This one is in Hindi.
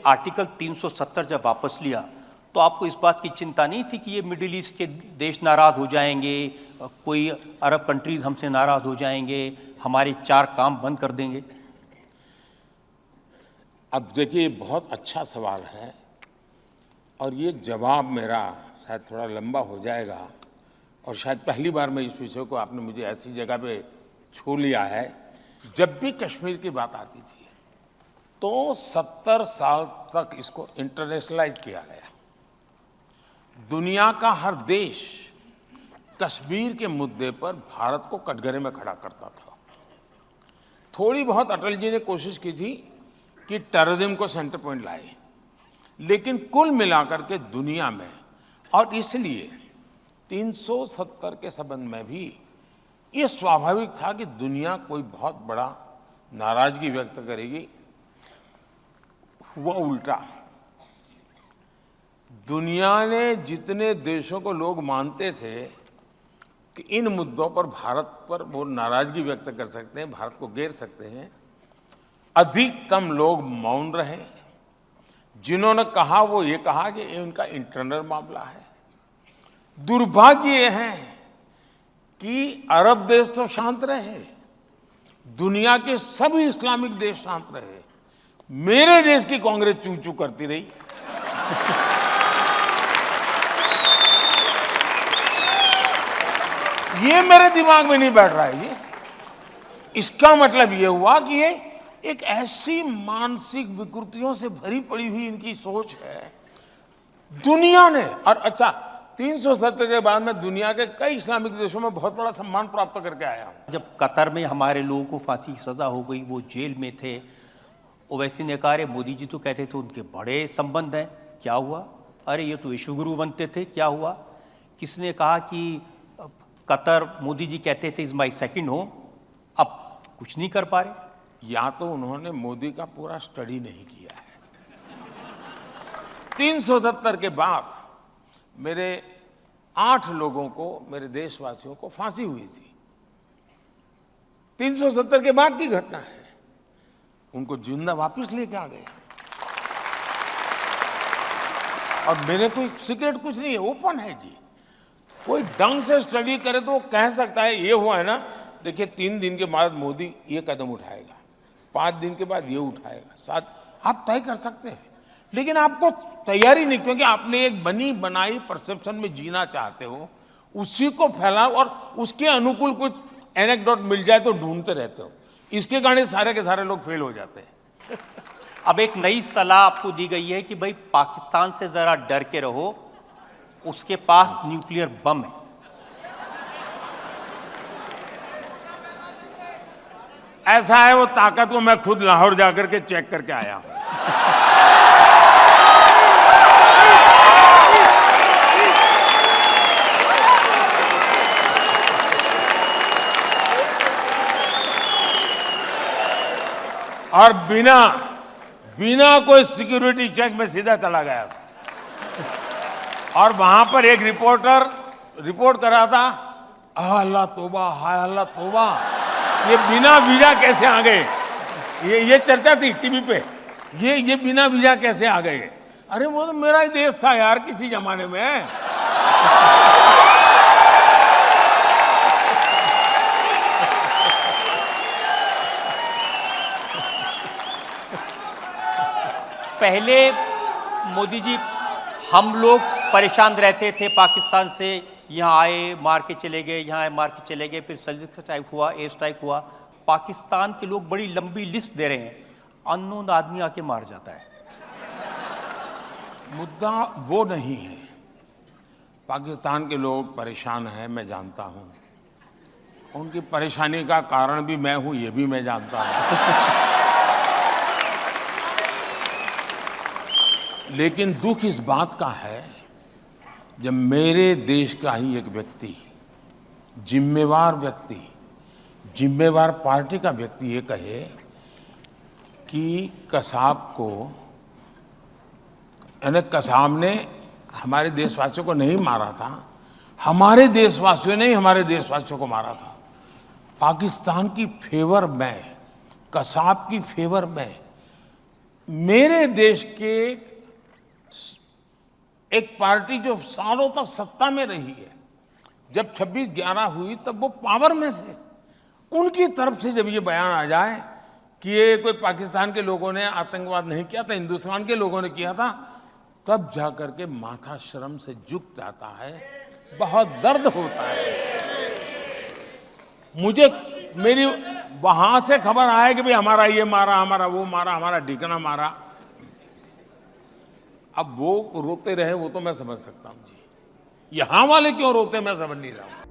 आर्टिकल 370 जब वापस लिया तो आपको इस बात की चिंता नहीं थी कि ये मिडिल ईस्ट के देश नाराज़ हो जाएंगे, कोई अरब कंट्रीज़ हमसे नाराज़ हो जाएंगे, हमारे 4 काम बंद कर देंगे? अब देखिए, बहुत अच्छा सवाल है और ये जवाब मेरा शायद थोड़ा लंबा हो जाएगा और शायद पहली बार मैं इस विषय को आपने मुझे ऐसी जगह पे छू लिया है। जब भी कश्मीर की बात आती थी तो 70 साल तक इसको इंटरनेशनलाइज किया गया। दुनिया का हर देश कश्मीर के मुद्दे पर भारत को कटघरे में खड़ा करता था। थोड़ी बहुत अटल जी ने कोशिश की थी कि टेररिज्म को सेंटर पॉइंट लाए, लेकिन कुल मिलाकर के दुनिया में, और इसलिए 370 के संबंध में भी ये स्वाभाविक था कि दुनिया कोई बहुत बड़ा नाराजगी व्यक्त करेगी। हुआ उल्टा। दुनिया ने जितने देशों को लोग मानते थे कि इन मुद्दों पर भारत पर वो नाराजगी व्यक्त कर सकते हैं, भारत को घेर सकते हैं, अधिकतम लोग मौन रहे। जिन्होंने कहा वो ये कहा कि ये उनका इंटरनल मामला है। दुर्भाग्य ये है कि अरब देश तो शांत रहे, दुनिया के सभी इस्लामिक देश शांत रहे, मेरे देश की कांग्रेस चू चू करती रही। ये मेरे दिमाग में नहीं बैठ रहा है। ये इसका मतलब ये हुआ कि ये एक ऐसी मानसिक विकृतियों से भरी पड़ी हुई इनकी सोच है दुनिया ने। और अच्छा, 370 के बाद में दुनिया के कई इस्लामिक देशों में बहुत बड़ा सम्मान प्राप्त करके आया हूं। जब कतर में हमारे लोगों को फांसी की सज़ा हो गई, वो जेल में थे, ओवैसी ने कहा अरे मोदी जी तो कहते थे उनके बड़े संबंध हैं, क्या हुआ? अरे ये तो विश्वगुरु बनते थे, क्या हुआ? किसने कहा कि कतर, मोदी जी कहते थे इज माई सेकेंड होम, अब कुछ नहीं कर पा रहे? या तो उन्होंने मोदी का पूरा स्टडी नहीं किया है। 370 के बाद मेरे 8 लोगों को, मेरे देशवासियों को फांसी हुई थी। 370 के बाद की घटना है। उनको जिंदा वापस लेके आ गए। और मेरे कोई सीक्रेट कुछ नहीं है, ओपन है जी। कोई ढंग से स्टडी करे तो वो कह सकता है ये हुआ है ना, देखिए 3 दिन के बाद मोदी ये कदम उठाएगा, 5 दिन के बाद ये उठाएगा, 7, आप तय कर सकते हैं। लेकिन आपको तैयारी नहीं, क्योंकि आपने एक बनी बनाई परसेप्शन में जीना चाहते हो, उसी को फैलाओ और उसके अनुकूल कुछ एनेक्डोट मिल जाए तो ढूंढते रहते हो। इसके कारण सारे के सारे लोग फेल हो जाते हैं। अब एक नई सलाह आपको दी गई है कि भाई पाकिस्तान से जरा डर के रहो, उसके पास न्यूक्लियर बम है। ऐसा है, वो ताकत को मैं खुद लाहौर जाकर के चेक करके आया हूं। और बिना कोई सिक्योरिटी चेक में सीधा चला गया था। और वहां पर एक रिपोर्टर रिपोर्ट कर रहा था, अल्लाह तौबा, हाय अल्लाह तौबा, ये बिना वीजा कैसे आ गए? ये चर्चा थी टीवी पे, ये बिना वीजा कैसे आ गए? अरे वो तो मेरा ही देश था यार किसी जमाने में। पहले मोदी जी, हम लोग परेशान रहते थे पाकिस्तान से, यहाँ आए मार के चले गए, यहाँ आए मार के चले गए, फिर सर्जिकल स्ट्राइक हुआ, एयर स्ट्राइक हुआ। पाकिस्तान के लोग बड़ी लंबी लिस्ट दे रहे हैं, अननोन आदमी आके मार जाता है। मुद्दा वो नहीं है। पाकिस्तान के लोग परेशान हैं, मैं जानता हूँ। उनकी परेशानी का कारण भी मैं हूँ, ये भी मैं जानता हूँ। लेकिन दुख इस बात का है, जब मेरे देश का ही एक व्यक्ति, जिम्मेवार व्यक्ति, जिम्मेवार पार्टी का व्यक्ति ये कहे कि कसाब को, यानी कसाब ने हमारे देशवासियों को नहीं मारा था, हमारे देशवासियों ने ही हमारे देशवासियों को मारा था। पाकिस्तान की फेवर में, कसाब की फेवर में मेरे देश के एक पार्टी जो सालों तक सत्ता में रही है, जब 26/11 हुई तब वो पावर में थे, उनकी तरफ से जब ये बयान आ जाए कि ये कोई पाकिस्तान के लोगों ने आतंकवाद नहीं किया था, हिंदुस्तान के लोगों ने किया था, तब जाकर के माथा शर्म से झुक जाता है, बहुत दर्द होता है। मुझे मेरी वहां से खबर आए कि भाई हमारा ये मारा, हमारा वो मारा, हमारा ठिकाना मारा। अब वो रोते रहे वो तो मैं समझ सकता हूं जी, यहां वाले क्यों रोते मैं समझ नहीं रहा हूं।